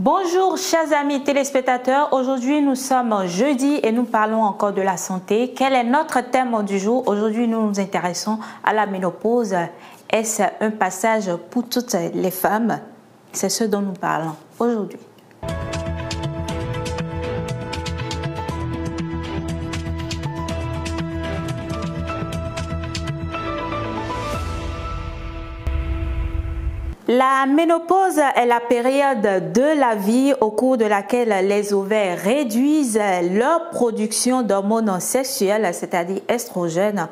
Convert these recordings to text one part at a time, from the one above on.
Bonjour chers amis téléspectateurs, aujourd'hui nous sommes jeudi et nous parlons encore de la santé. Quel est notre thème du jour? Aujourd'hui nous nous intéressons à la ménopause. Est-ce un passage pour toutes les femmes? C'est ce dont nous parlons aujourd'hui. La ménopause est la période de la vie au cours de laquelle les ovaires réduisent leur production d'hormones sexuelles, c'est-à-dire estrogènes,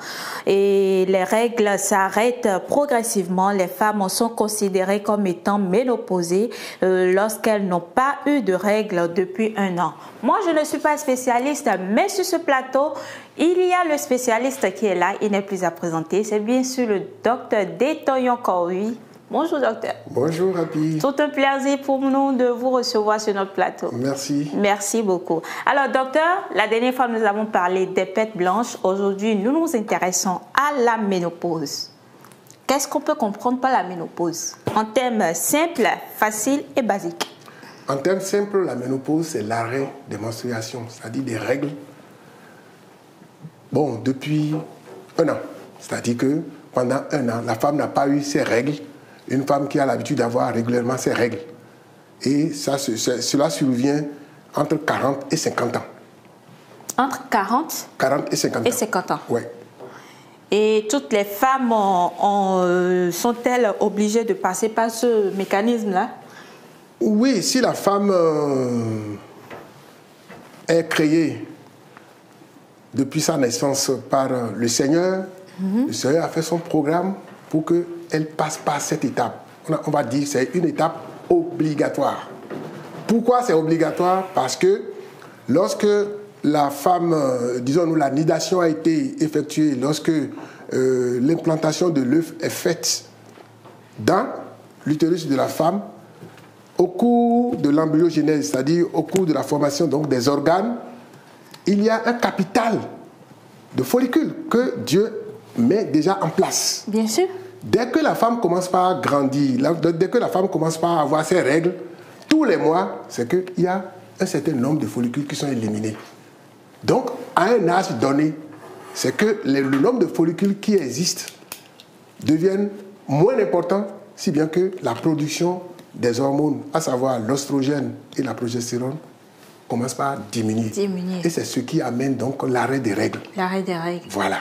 et les règles s'arrêtent progressivement. Les femmes sont considérées comme étant ménopausées lorsqu'elles n'ont pas eu de règles depuis un an. Moi, je ne suis pas spécialiste, mais sur ce plateau, il y a le spécialiste qui est là, il n'est plus à présenter. C'est bien sûr le docteur Detoyon Kowi. Bonjour docteur. Bonjour Rapi. Tout un plaisir pour nous de vous recevoir sur notre plateau. Merci. Merci beaucoup. Alors docteur, la dernière fois nous avons parlé des pètes blanches. Aujourd'hui, nous nous intéressons à la ménopause. Qu'est-ce qu'on peut comprendre par la ménopause? En termes simples, faciles et basiques. En termes simples, la ménopause, c'est l'arrêt des menstruations, c'est-à-dire des règles. Bon, depuis un an. C'est-à-dire que pendant un an, la femme n'a pas eu ses règles. Une femme qui a l'habitude d'avoir régulièrement ses règles. Et cela survient entre 40 et 50 ans. Entre 40 et 50 ans. Et 50 ans. Oui. Et toutes les femmes sont-elles obligées de passer par ce mécanisme-là? Oui, si la femme est créée depuis sa naissance par le Seigneur, le Seigneur a fait son programme pour qu'elle passe par cette étape. On va dire que c'est une étape obligatoire. Pourquoi c'est obligatoire? Parce que lorsque la femme, disons-nous, la nidation a été effectuée, lorsque l'implantation de l'œuf est faite dans l'utérus de la femme, au cours de l'embryogenèse, c'est-à-dire au cours de la formation donc, des organes, il y a un capital de follicules que Dieu met déjà en place. Bien sûr. Dès que la femme commence par grandir, dès que la femme commence par avoir ses règles, tous les mois, c'est qu'il y a un certain nombre de follicules qui sont éliminés. Donc, à un âge donné, c'est que le nombre de follicules qui existent deviennent moins importants, si bien que la production des hormones, à savoir l'oestrogène et la progestérone, commence par diminuer. Et c'est ce qui amène donc l'arrêt des règles. L'arrêt des règles. Voilà.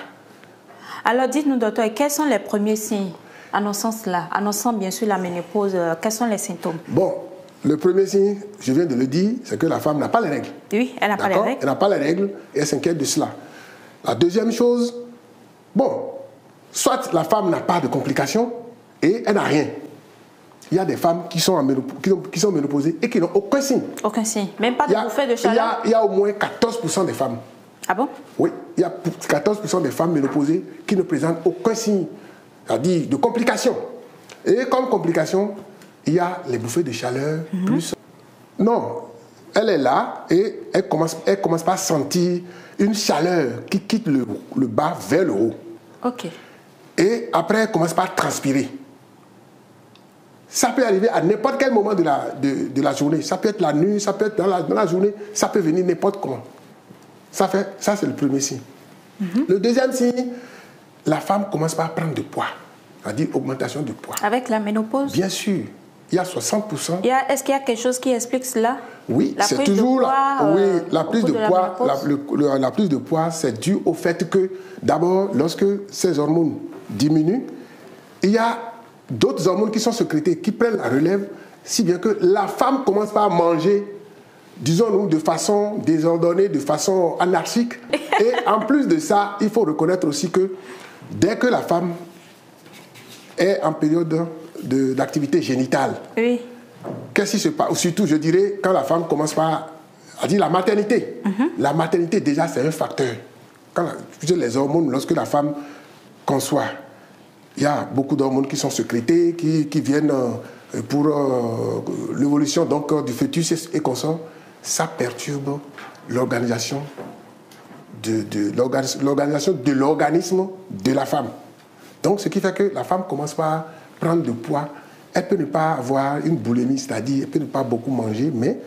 Alors dites-nous docteur, quels sont les premiers signes annonçant cela, annonçant bien sûr la ménopause, quels sont les symptômes? Bon, le premier signe, je viens de le dire, c'est que la femme n'a pas les règles. Oui, elle n'a pas les règles. Elle n'a pas les règles et elle s'inquiète de cela. La deuxième chose, bon, soit la femme n'a pas de complications et elle n'a rien. Il y a des femmes qui sont ménopausées et qui n'ont aucun signe. Aucun signe, même pas de bouffée de chaleur? Il y a au moins 14% des femmes. Ah bon? Oui, il y a 14% des femmes ménopausées qui ne présentent aucun signe, c'est-à-dire de complications. Et comme complication, il y a les bouffées de chaleur, plus... Non, elle est là et elle commence par sentir une chaleur qui quitte le bas vers le haut. Ok. Et après, elle commence par transpirer. Ça peut arriver à n'importe quel moment de la journée. Ça peut être la nuit, ça peut être dans la journée, ça peut venir n'importe comment. Ça, c'est le premier signe. Le deuxième signe, la femme commence par prendre du poids, c'est-à-dire augmentation du poids. Avec la ménopause? Bien sûr. Il y a 60%. Est-ce qu'il y a quelque chose qui explique cela? Oui, c'est toujours la prise de poids. La prise de poids, c'est dû au fait que, d'abord, lorsque ces hormones diminuent, il y a d'autres hormones qui sont sécrétées, qui prennent la relève, si bien que la femme commence par manger, disons-nous, de façon désordonnée, de façon anarchique. Et en plus de ça, il faut reconnaître aussi que dès que la femme est en période d'activité génitale, oui. Qu'est-ce qui se passe? Surtout, je dirais, quand la femme commence par dire la maternité. La maternité, déjà, c'est un facteur. Quand les hormones, lorsque la femme conçoit, il y a beaucoup d'hormones qui sont sécrétées, qui viennent pour l'évolution du fœtus et consorts. Ça perturbe l'organisation de l'organisme de la femme. Donc, ce qui fait que la femme commence par prendre du poids elle peut ne pas avoir une boulimie, c'est-à-dire elle peut ne pas beaucoup manger, mais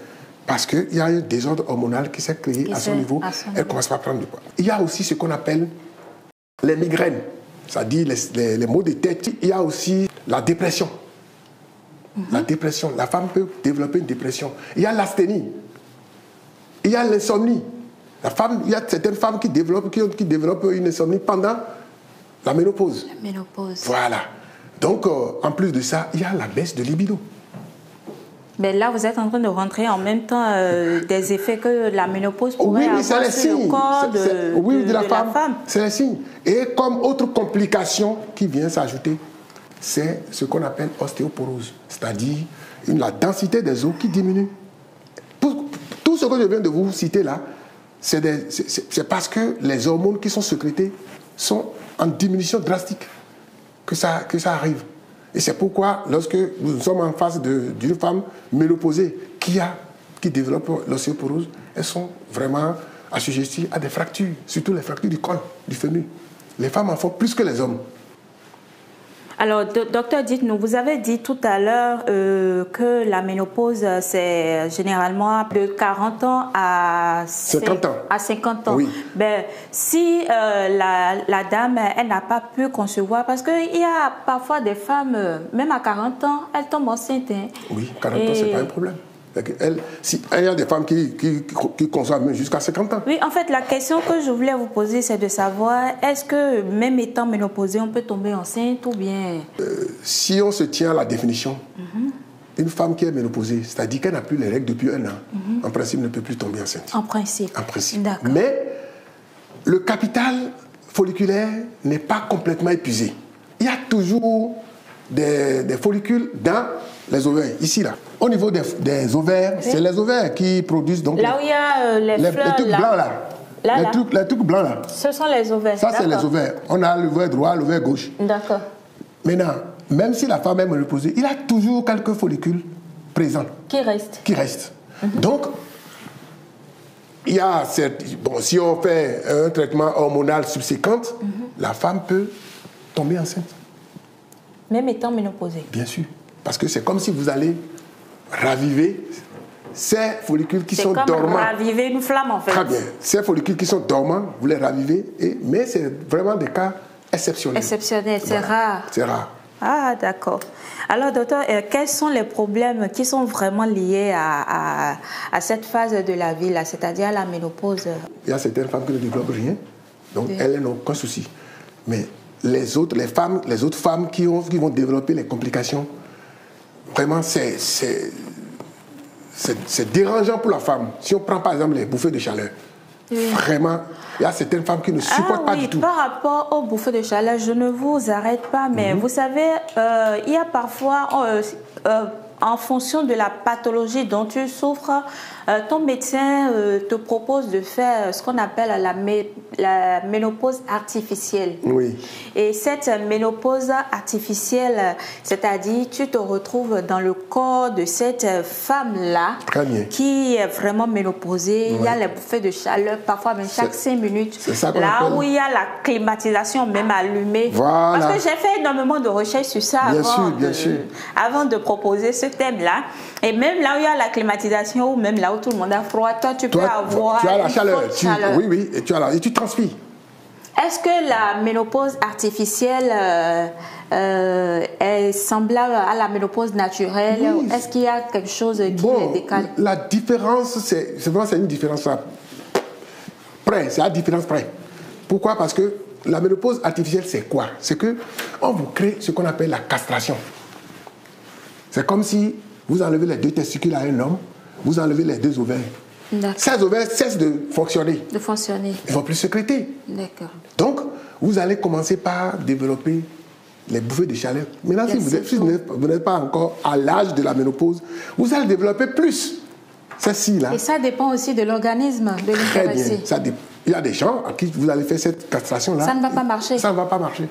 parce qu'il y a un désordre hormonal qui s'est créé à son niveau, elle commence pas à prendre du poids. Il y a aussi ce qu'on appelle les migraines, c'est-à-dire les maux de tête. Il y a aussi la dépression. La dépression, la femme peut développer une dépression. Il y a l'asthénie. Il y a l'insomnie. Il y a certaines femmes qui développent une insomnie pendant la ménopause. La ménopause. Voilà. Donc, en plus de ça, il y a la baisse de libido. Mais là, vous êtes en train de rentrer en même temps des effets que la ménopause pourrait avoir sur le corps de la femme. C'est les signes. Et comme autre complication qui vient s'ajouter, c'est ce qu'on appelle ostéoporose, c'est-à-dire la densité des os qui diminue. Tout ce que je viens de vous citer là, c'est parce que les hormones qui sont sécrétées sont en diminution drastique que ça arrive. Et c'est pourquoi, lorsque nous sommes en face d'une femme ménopausée qui développe l'ostéoporose, elles sont vraiment assujetties à des fractures, surtout les fractures du col, du fémur. Les femmes en font plus que les hommes. Alors, docteur, dites-nous, vous avez dit tout à l'heure que la ménopause, c'est généralement de 40 ans à 50 ans. À 50 ans. Oui. Ben, si la dame, elle n'a pas pu concevoir, parce qu'il y a parfois des femmes, même à 40 ans, elles tombent enceintes. Hein. Oui, 40 ans, c'est pas un problème. Il y a des femmes qui conçoivent même jusqu'à 50 ans. Oui, en fait, la question que je voulais vous poser, c'est de savoir, est-ce que même étant ménopausée, on peut tomber enceinte ou bien... Si on se tient à la définition, une femme qui est ménopausée, c'est-à-dire qu'elle n'a plus les règles depuis 1 an, en principe, ne peut plus tomber enceinte. En principe. En principe. D'accord. Mais le capital folliculaire n'est pas complètement épuisé. Il y a toujours des follicules dans les ovaires, ici, là. Au niveau des ovaires, c'est les ovaires qui produisent... Donc, là où il y a les fleurs, les trucs blancs, là. Les trucs blancs, là. Ce sont les ovaires. Ça, c'est les ovaires. On a l'ovaire droit, l'ovaire gauche. D'accord. Maintenant, même si la femme est ménopausée, il y a toujours quelques follicules présents. Qui restent. Donc, il y a si on fait un traitement hormonal subséquent, la femme peut tomber enceinte. Même étant ménopausée. Bien sûr. Parce que c'est comme si vous allez raviver ces follicules qui sont dormants. C'est comme raviver une flamme, en fait. Très bien. Ces follicules qui sont dormants, vous les ravivez, mais c'est vraiment des cas exceptionnels. Exceptionnels, c'est rare. C'est rare. Ah, d'accord. Alors, docteur, quels sont les problèmes qui sont vraiment liés à cette phase de la vie, là, c'est-à-dire à la ménopause? Il y a certaines femmes qui ne développent rien, donc elles n'ont aucun souci. Mais les autres femmes qui vont développer les complications, vraiment, c'est dérangeant pour la femme. Si on prend par exemple les bouffées de chaleur, vraiment, il y a certaines femmes qui ne supportent pas du tout. Par rapport aux bouffées de chaleur, je ne vous arrête pas, mais vous savez, il y a parfois, en fonction de la pathologie dont tu souffres, ton médecin te propose de faire ce qu'on appelle la ménopause artificielle. Oui. Et cette ménopause artificielle, c'est-à-dire tu te retrouves dans le corps de cette femme-là qui est vraiment ménopausée. Oui. Il y a les bouffées de chaleur, parfois même chaque 5 minutes. Là où il y a la climatisation même allumée. Voilà. Parce que j'ai fait énormément de recherches sur ça avant de proposer ce thème-là. Et même là où il y a la climatisation ou même là où tout le monde a froid, toi tu peux avoir tu as la chaleur. Oui, et tu transpires. Est-ce que la ménopause artificielle est semblable à la ménopause naturelle? Oui. Est-ce qu'il y a quelque chose qui les décale? La différence, c'est une différence près. C'est la différence près. Pourquoi? Parce que la ménopause artificielle, c'est quoi? C'est qu'on vous crée ce qu'on appelle la castration. C'est comme si vous enlevez les 2 testicules à un homme, vous enlevez les 2 ovaires. Ces ovaires cessent de fonctionner. Ils ne vont plus sécréter. D'accord. Donc, vous allez commencer par développer les bouffées de chaleur. Maintenant, si vous n'êtes pas encore à l'âge de la ménopause, vous allez développer plus. Ceci-là. Et ça dépend aussi de l'organisme de l'intéressé. Très bien. Il y a des gens à qui vous allez faire cette castration-là. Ça ne va pas marcher. Ça ne va pas marcher.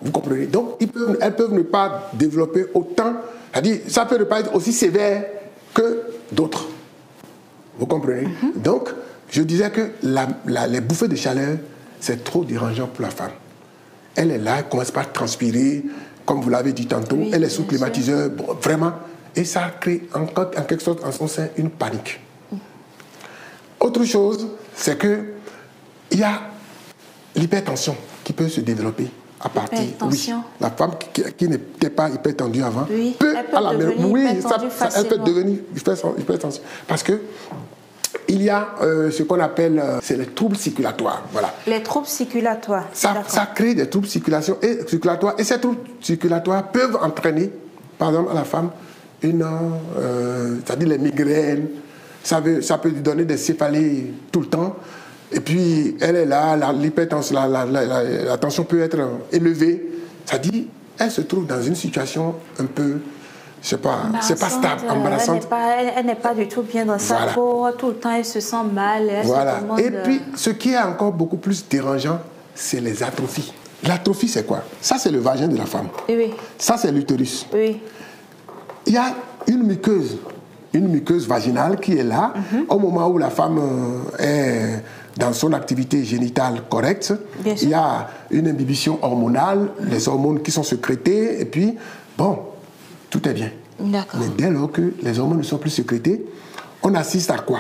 Vous comprenez? Donc, elles peuvent ne pas développer autant. C'est-à-dire, ça peut ne pas être aussi sévère que d'autres. Vous comprenez? Donc, je disais que les bouffées de chaleur, c'est trop dérangeant pour la femme. Elle est là, elle commence par transpirer, comme vous l'avez dit tantôt, elle est sous climatiseur, bon, vraiment, et ça crée en quelque sorte en son sein une panique. Autre chose, c'est que il y a l'hypertension qui peut se développer à partir. Oui, la femme qui n'était pas hypertendue avant peut elle peut devenir hypertension parce que il y a ce qu'on appelle c'est les troubles circulatoires. Voilà. Les troubles circulatoires. Ça crée des troubles circulatoires et ces troubles circulatoires peuvent entraîner, par exemple, à la femme c'est-à-dire les migraines. Ça peut lui donner des céphalées tout le temps. Et puis, elle est là, l'hypertension, la tension peut être élevée. C'est-à-dire, elle se trouve dans une situation un peu, je sais pas, c'est pas stable, embarrassante. Elle n'est pas du tout bien dans sa peau. Tout le temps, elle se sent mal. Et puis, ce qui est encore beaucoup plus dérangeant, c'est les atrophies. L'atrophie, c'est quoi? Ça, c'est le vagin de la femme. Oui. Ça, c'est l'utérus. Oui. Il y a une muqueuse vaginale qui est là au moment où la femme est dans son activité génitale correcte. Il y a une imbibition hormonale, les hormones qui sont sécrétées, et puis, bon, tout est bien. Mais dès lors que les hormones ne sont plus sécrétées, on assiste à quoi?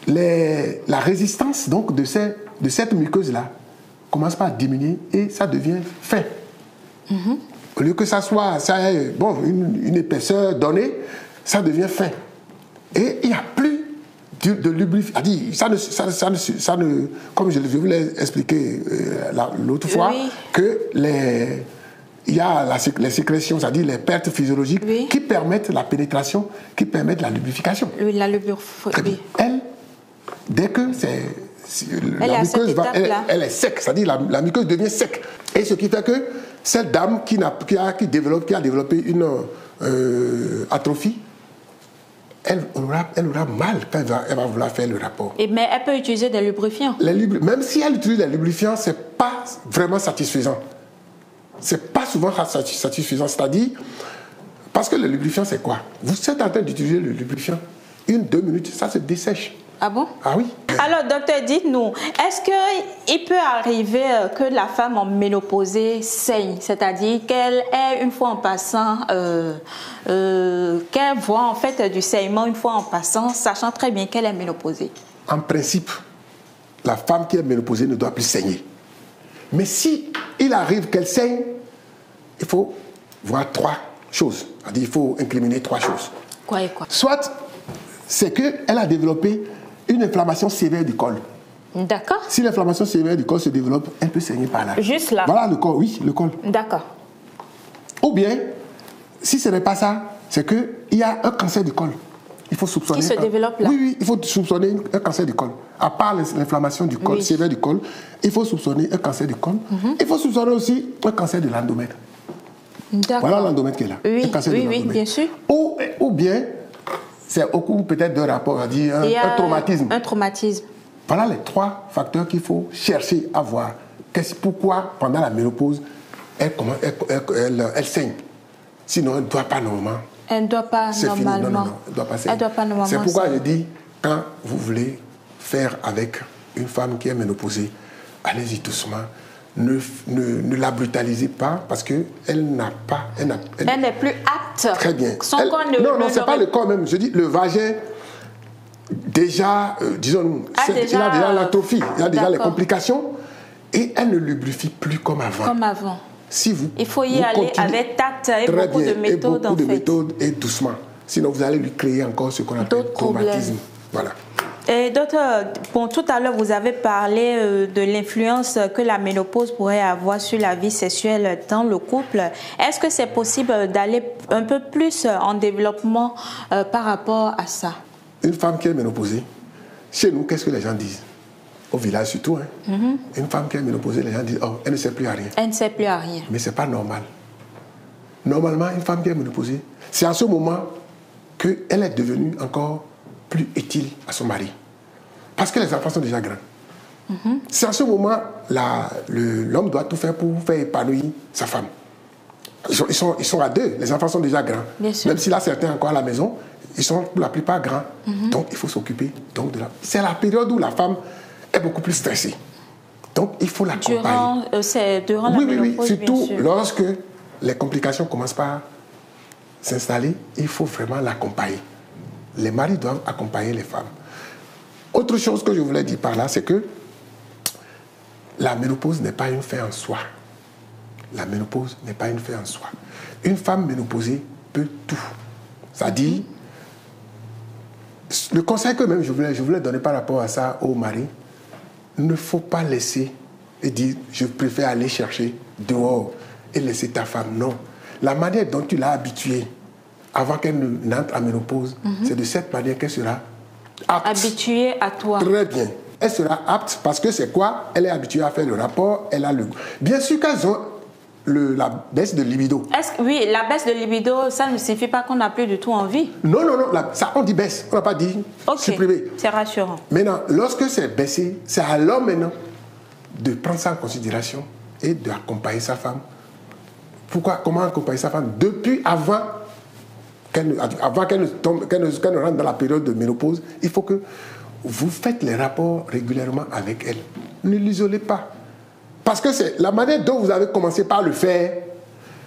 La résistance donc de cette muqueuse-là commence par diminuer et ça devient fin. Au lieu que ça ait une épaisseur donnée, ça devient fin. Et il n'y a plus de lubrifiant. Comme je vous l'ai expliqué l'autre fois, que il y a les sécrétions, c'est-à-dire les pertes physiologiques qui permettent la pénétration, qui permettent la lubrification. Oui, la lubrification. Elle, dès que la muqueuse elle est sec, c'est-à-dire la muqueuse devient sec. Et ce qui fait que cette dame qui a développé une atrophie, elle aura mal quand elle va vouloir faire le rapport. Mais elle peut utiliser des lubrifiants. Même si elle utilise des lubrifiants, ce n'est pas vraiment satisfaisant. Ce n'est pas souvent satisfaisant. C'est-à-dire, parce que le lubrifiant, c'est quoi? Vous êtes en train d'utiliser le lubrifiant, 1-2 minutes, ça se dessèche. Ah bon? Ah oui. Alors, docteur, dites-nous, est-ce qu'il peut arriver que la femme en ménopausée saigne, c'est-à-dire qu'elle est une fois en passant, qu'elle voit en fait du saignement une fois en passant, sachant très bien qu'elle est ménopausée? En principe, la femme qui est ménopausée ne doit plus saigner. Mais si il arrive qu'elle saigne, il faut voir 3 choses. C'est-à-dire, il faut incriminer 3 choses. Quoi et quoi? Soit c'est qu'elle a développé une inflammation sévère du col. D'accord. Si l'inflammation sévère du col se développe, elle peut saigner par là. Juste là? Voilà le col, oui, le col. D'accord. Ou bien, si ce n'est pas ça, c'est qu'il y a un cancer du col. Il faut soupçonner. Qui se développe là? Oui, il faut soupçonner un cancer du col. À part l'inflammation du col, sévère du col, il faut soupçonner un cancer du col. Il faut soupçonner aussi un cancer de l'endomètre. D'accord. Voilà l'endomètre qui est là. Oui, bien sûr. Ou bien, c'est au cours peut-être d'un rapport, à dire un traumatisme. Un traumatisme. Voilà les 3 facteurs qu'il faut chercher à voir. Pourquoi, pendant la ménopause, elle saigne. Sinon, elle ne doit pas normalement. Elle ne doit pas normalement. Non, elle ne doit pas saigner. Elle doit pas normalement. C'est pourquoi je dis, quand vous voulez faire avec une femme qui est ménopausée, allez-y doucement. Ne la brutalisez pas parce qu'elle n'a pas... Elle n'est plus apte. Très bien. Son corps non, c'est pas le corps même. Je dis le vagin, déjà, disons, il a déjà l'atrophie, il a déjà les complications et elle ne lubrifie plus comme avant. Comme avant. Il faut y aller avec tact et beaucoup de méthodes. Beaucoup de méthodes et doucement. Sinon, vous allez lui créer encore ce qu'on appelle traumatisme. Voilà. Et docteur, tout à l'heure, vous avez parlé de l'influence que la ménopause pourrait avoir sur la vie sexuelle dans le couple. Est-ce que c'est possible d'aller un peu plus en développement par rapport à ça? Une femme qui est ménopausée, chez nous, qu'est-ce que les gens disent? Au village surtout. Une femme qui est ménopausée, les gens disent « Oh, elle ne sait plus à rien ». Elle ne sait plus à rien. Mais ce n'est pas normal. Normalement, une femme qui est ménopausée, c'est à ce moment qu'elle est devenue encore plus utile à son mari. Parce que les enfants sont déjà grands. C'est à ce moment, l'homme doit tout faire pour faire épanouir sa femme. Ils sont à 2, les enfants sont déjà grands. Même s'il y a certains encore à la maison, ils sont pour la plupart grands. Donc, il faut s'occuper. C'est la période où la femme est beaucoup plus stressée. Donc, il faut l'accompagner. Durant la ménopause, surtout lorsque les complications commencent par s'installer, il faut vraiment l'accompagner. Les maris doivent accompagner les femmes. Autre chose que je voulais dire par là, c'est que la ménopause n'est pas une fin en soi. La ménopause n'est pas une fin en soi. Une femme ménopausée peut tout. C'est-à-dire, le conseil que même je voulais donner par rapport à ça aux maris, il ne faut pas laisser et dire je préfère aller chercher dehors et laisser ta femme. Non. La manière dont tu l'as habituée avant qu'elle n'entre en ménopause, c'est de cette manière qu'elle sera apte. Habituée à toi. Très bien. Elle sera apte parce que c'est quoi? Elle est habituée à faire le rapport, elle a le goût. Bien sûr qu'elles ont la baisse de libido. Oui, la baisse de libido, ça ne signifie pas qu'on n'a plus du tout envie. Non, ça, on dit baisse, on n'a pas dit supprimer. C'est rassurant. Maintenant, lorsque c'est baissé, c'est à l'homme maintenant de prendre ça en considération et d'accompagner sa femme. Pourquoi? Comment accompagner sa femme? Depuis avant qu'elle ne rentre dans la période de ménopause, il faut que vous faites les rapports régulièrement avec elle. Ne l'isolez pas. Parce que c'est la manière dont vous avez commencé par le faire,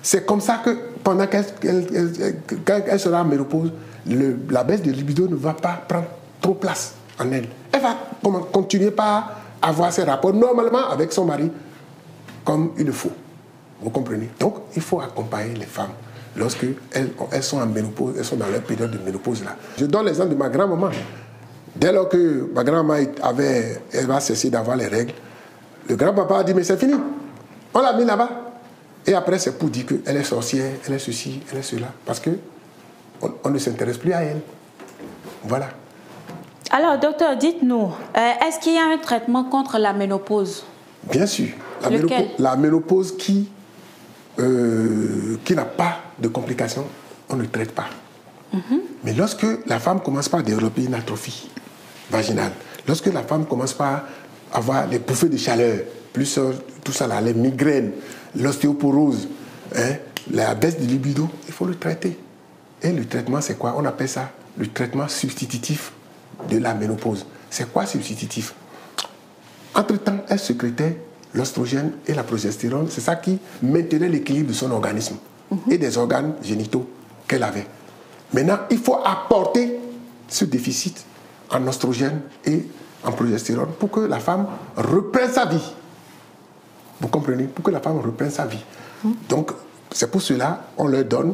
c'est comme ça que pendant qu'elle sera en ménopause, la baisse de libido ne va pas prendre trop place en elle. Elle va continuer par avoir ses rapports normalement avec son mari, comme il le faut. Vous comprenez? Donc, il faut accompagner les femmes lorsqu'elles sont en ménopause, elles sont dans leur période de ménopause là. Je donne l'exemple de ma grand-maman. Dès lors que ma grand-maman elle va cesser d'avoir les règles, le grand-papa a dit, mais c'est fini. On l'a mis là-bas. Et après, c'est pour dire qu'elle est sorcière, elle est ceci, elle est cela. Parce qu'on ne s'intéresse plus à elle. Voilà. Alors, docteur, dites-nous, est-ce qu'il y a un traitement contre la ménopause? Bien sûr. La ménopause qui n'a pas de complications, on ne traite pas. Mais lorsque la femme commence par développer une atrophie vaginale, lorsque la femme commence par avoir les bouffées de chaleur, plus tout ça là, les migraines, l'ostéoporose, la baisse de libido, il faut le traiter. Et le traitement, c'est quoi? On appelle ça le traitement substitutif de la ménopause. C'est quoi substitutif? Entre-temps, elle sécrétait l'oestrogène et la progestérone. C'est ça qui maintenait l'équilibre de son organisme et des organes génitaux qu'elle avait. Maintenant, il faut apporter ce déficit en oestrogène et en progestérone pour que la femme reprenne sa vie. Vous comprenez? Pour que la femme reprenne sa vie. Donc, c'est pour cela qu'on leur donne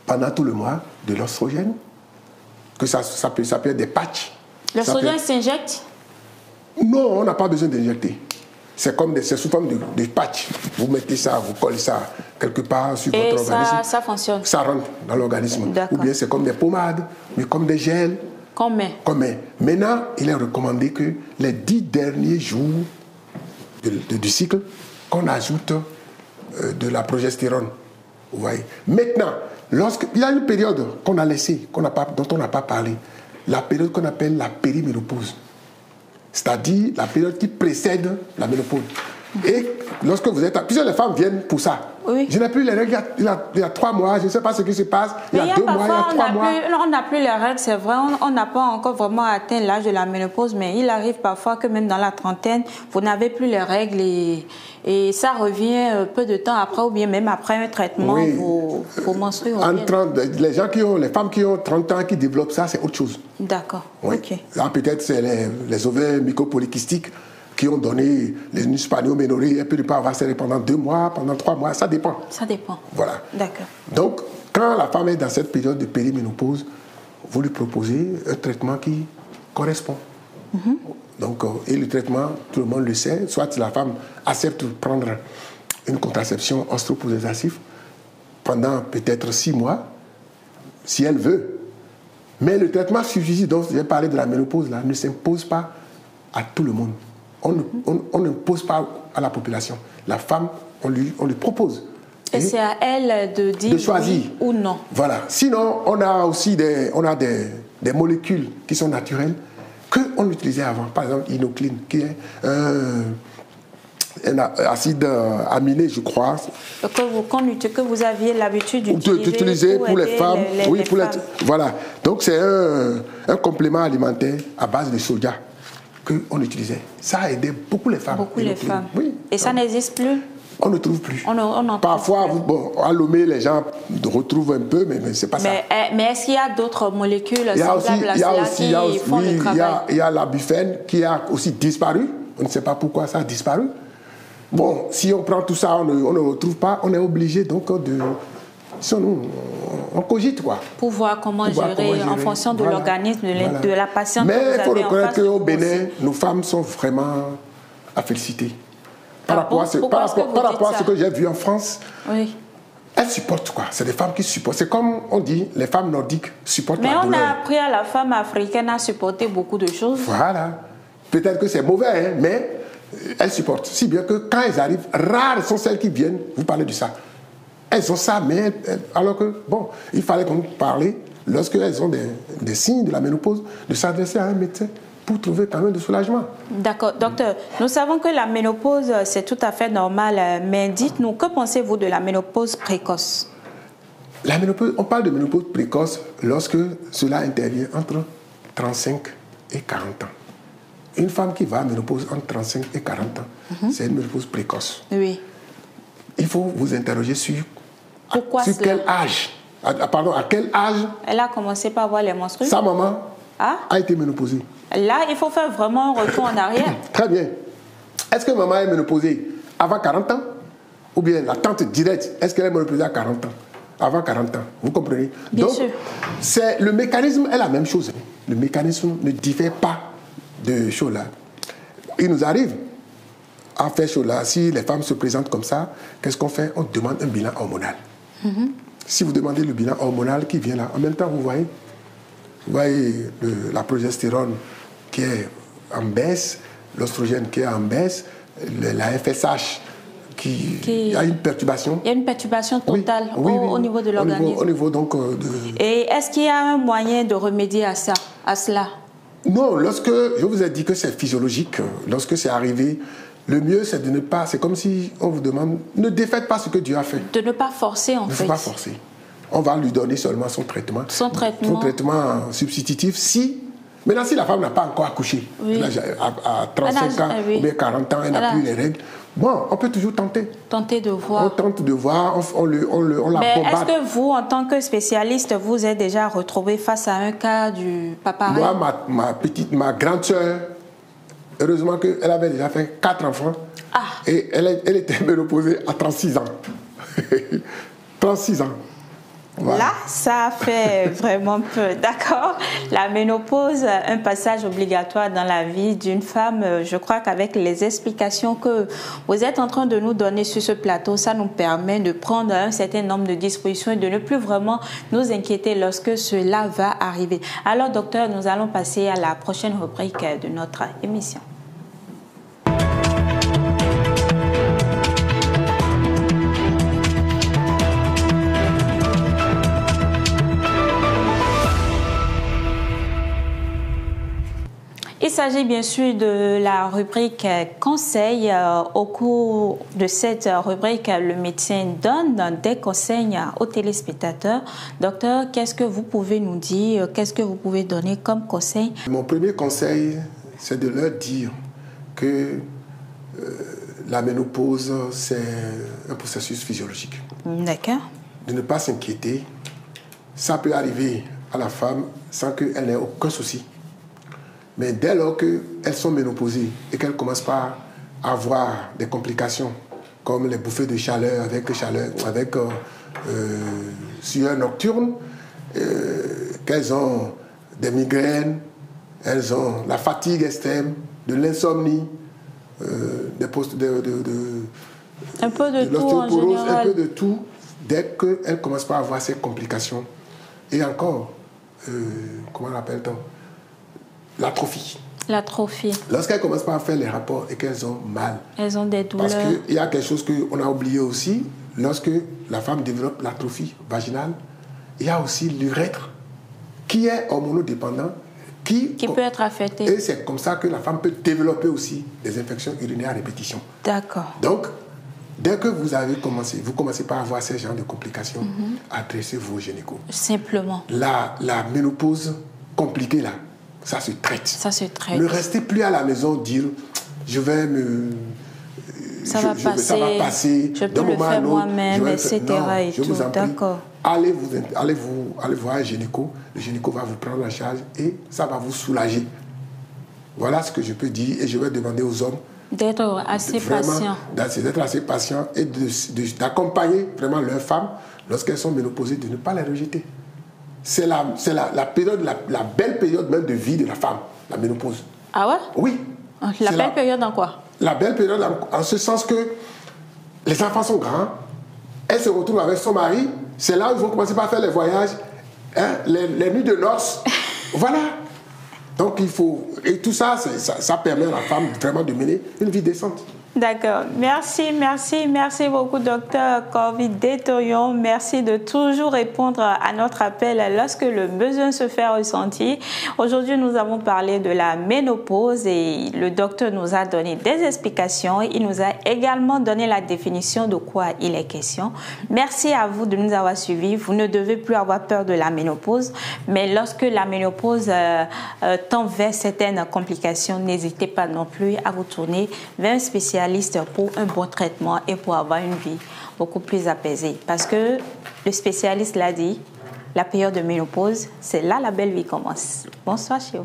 pendant tout le mois de l'oestrogène, que ça peut être des patchs. L'oestrogène s'injecte? Non, on n'a pas besoin d'injecter. C'est sous forme de patch. Vous mettez ça, vous collez ça quelque part sur votre organisme. Et ça fonctionne? Ça rentre dans l'organisme. Ou bien c'est comme des pommades, mais comme des gels. Comme maintenant, il est recommandé que les 10 derniers jours du cycle, qu'on ajoute de la progestérone. Vous voyez? Maintenant, il y a une période qu'on a laissée, dont on n'a pas parlé, la période qu'on appelle la périménopause. C'est-à-dire la période qui précède la ménopause. Et lorsque vous êtes... Plusieurs les femmes viennent pour ça. Oui. Je n'ai plus les règles il y a 3 mois, je ne sais pas ce qui se passe. Il y a 2 mois, il y a 3 mois. On n'a plus les règles, c'est vrai. On n'a pas encore vraiment atteint l'âge de la ménopause, mais il arrive parfois que même dans la trentaine, vous n'avez plus les règles et ça revient peu de temps après ou bien même après un traitement, oui. vos menstrues reviennent. Les femmes qui ont 30 ans qui développent ça, c'est autre chose. D'accord, oui. Ok. Là, peut-être c'est les ovaires mycopolykystiques qui ont donné les nus-spanioménorrhées, elle peut pas avoir serré pendant 2 mois, pendant 3 mois, ça dépend. Ça dépend. Voilà. D'accord. Donc, quand la femme est dans cette période de périménopause, vous lui proposez un traitement qui correspond. Donc, et le traitement, tout le monde le sait, soit la femme accepte de prendre une contraception ostro-progressive pendant peut-être 6 mois, si elle veut. Mais le traitement substitutif dont j'ai parlé de la ménopause là, ne s'impose pas à tout le monde. On n'impose pas à la population. La femme, on lui propose. Et c'est à elle de dire choisir. Oui ou non. Voilà. Sinon, on a aussi des molécules qui sont naturelles qu'on utilisait avant. Par exemple, l'inocline, qui est un acide aminé, je crois. Que vous aviez l'habitude d'utiliser pour les femmes. Voilà. Donc, c'est un complément alimentaire à base de soja qu'on utilisait. Ça a aidé beaucoup les femmes. Beaucoup les femmes. Oui. Et ça n'existe plus? On ne trouve plus. Parfois, bon, à Lomé, les gens retrouvent un peu, mais c'est pas ça. Mais est-ce qu'il y a d'autres molécules semblables à cela qui font le travail? Il y a la bufène qui a aussi disparu. On ne sait pas pourquoi ça a disparu. Bon, si on prend tout ça, on ne retrouve pas, on est obligé donc de... On cogite, quoi. Pour voir comment gérer en fonction de l'organisme, de la patiente. Mais il faut reconnaître qu'au Bénin, nos femmes sont vraiment à féliciter. Par rapport à ce que j'ai vu en France, oui. Elles supportent, quoi. C'est des femmes qui supportent. C'est comme on dit, les femmes nordiques supportent la douleur. Mais on a appris à la femme africaine à supporter beaucoup de choses. Voilà. Peut-être que c'est mauvais, hein, mais elles supportent. Si bien que quand elles arrivent, rares sont celles qui viennent vous parler de ça. Elles ont ça, mais alors que, bon, il fallait qu'on parle, lorsqu'elles ont des signes de la ménopause, de s'adresser à un médecin pour trouver quand même de soulagement. D'accord. Docteur, nous savons que la ménopause, c'est tout à fait normal, mais dites-nous, que pensez-vous de la ménopause précoce? La ménopause, on parle de ménopause précoce lorsque cela intervient entre 35 et 40 ans. Une femme qui va à ménopause entre 35 et 40 ans, c'est une ménopause précoce. Oui. Il faut vous interroger sur quel âge, à quel âge elle a commencé par avoir les menstrues. Sa maman a été ménopausée. Là, il faut faire vraiment un retour en arrière. Très bien. Est-ce que maman est ménopausée avant 40 ans? Ou bien la tante directe, est-ce qu'elle est ménopausée à 40 ans? Avant 40 ans, vous comprenez? Bien Donc, sûr. Le mécanisme est la même chose. Le mécanisme ne diffère pas de choses-là. Il nous arrive à faire choses-là. Si les femmes se présentent comme ça, qu'est-ce qu'on fait? On demande un bilan hormonal. Si vous demandez le bilan hormonal qui vient là, en même temps, vous voyez la progestérone qui est en baisse, l'oestrogène qui est en baisse, la FSH qui a une perturbation. Il y a une perturbation totale au niveau de l'organisme. Au niveau donc Et est-ce qu'il y a un moyen de remédier à cela? Non, lorsque je vous ai dit que c'est physiologique, lorsque c'est arrivé, le mieux c'est de ne pas, c'est comme si on vous demande, ne défaites pas ce que Dieu a fait. De ne pas forcer en fait. Ne pas forcer. On va lui donner seulement son traitement. Son traitement substitutif. Maintenant, si la femme n'a pas encore accouché, à 35 ans ou bien 40 ans, elle n'a plus les règles, bon, on peut toujours tenter. Tenter de voir. On tente de voir, on la bombarde. Est-ce que vous, en tant que spécialiste, vous êtes déjà retrouvé face à un cas du papa? Moi, ma grande sœur, heureusement qu'elle avait déjà fait 4 enfants. Et elle était ménopausée à 36 ans. 36 ans. Voilà. Là, ça fait vraiment peu. D'accord. La ménopause, un passage obligatoire dans la vie d'une femme. Je crois qu'avec les explications que vous êtes en train de nous donner sur ce plateau, ça nous permet de prendre un certain nombre de dispositions et de ne plus vraiment nous inquiéter lorsque cela va arriver. Alors, docteur, nous allons passer à la prochaine rubrique de notre émission. Il s'agit bien sûr de la rubrique conseil. Au cours de cette rubrique, le médecin donne des conseils aux téléspectateurs. Docteur, qu'est-ce que vous pouvez nous dire? Qu'est-ce que vous pouvez donner comme conseil? Mon premier conseil, c'est de leur dire que la ménopause, c'est un processus physiologique. D'accord. De ne pas s'inquiéter. Ça peut arriver à la femme sans qu'elle n'ait aucun souci. Mais dès lors qu'elles sont ménopausées et qu'elles commencent par avoir des complications, comme les bouffées de chaleur avec sueur nocturne, qu'elles ont des migraines, elles ont la fatigue extrême, de l'insomnie, un peu de tout en général. Un peu de tout, dès qu'elles commencent par avoir ces complications. Et encore, comment l'appelle-t-on? L'atrophie. L'atrophie. Lorsqu'elles commencent par faire les rapports et qu'elles ont mal. Elles ont des douleurs. Parce qu'il y a quelque chose qu'on a oublié aussi. Lorsque la femme développe l'atrophie vaginale, il y a aussi l'urètre qui est hormonodépendant. Qui peut être affecté. Et c'est comme ça que la femme peut développer aussi des infections urinaires à répétition. D'accord. Donc, dès que vous commencez par avoir ces genres de complications, adressez-vous au gynéco. Simplement. La ménopause compliquée là, ça se traite. Ça se traite. Ne restez plus à la maison dire je vais ça va passer, je peux le faire moi-même, etc. et tout. D'accord. Allez voir un gynéco. Le gynéco va vous prendre en charge et ça va vous soulager. Voilà ce que je peux dire et je vais demander aux hommes d'être assez patients. D'être assez patients et d'accompagner vraiment leurs femmes lorsqu'elles sont ménopausées, de ne pas les rejeter. C'est la période, la belle période même de vie de la femme, la ménopause. Ah ouais? Oui. La belle période en quoi? La belle période en ce sens que les enfants sont grands, elle se retrouve avec son mari, c'est là où ils vont commencer par faire les voyages, hein, les nuits de noces. Voilà. Donc il faut... Et tout ça, ça permet à la femme vraiment de mener une vie décente. D'accord. Merci beaucoup, docteur Corvi Detoyon. Merci de toujours répondre à notre appel lorsque le besoin se fait ressentir. Aujourd'hui, nous avons parlé de la ménopause et le docteur nous a donné des explications. Il nous a également donné la définition de quoi il est question. Merci à vous de nous avoir suivis. Vous ne devez plus avoir peur de la ménopause, mais lorsque la ménopause tend vers certaines complications, n'hésitez pas non plus à vous tourner vers un spécialiste pour un bon traitement et pour avoir une vie beaucoup plus apaisée. Parce que le spécialiste l'a dit, la période de ménopause, c'est là la belle vie commence. Bonsoir chez vous.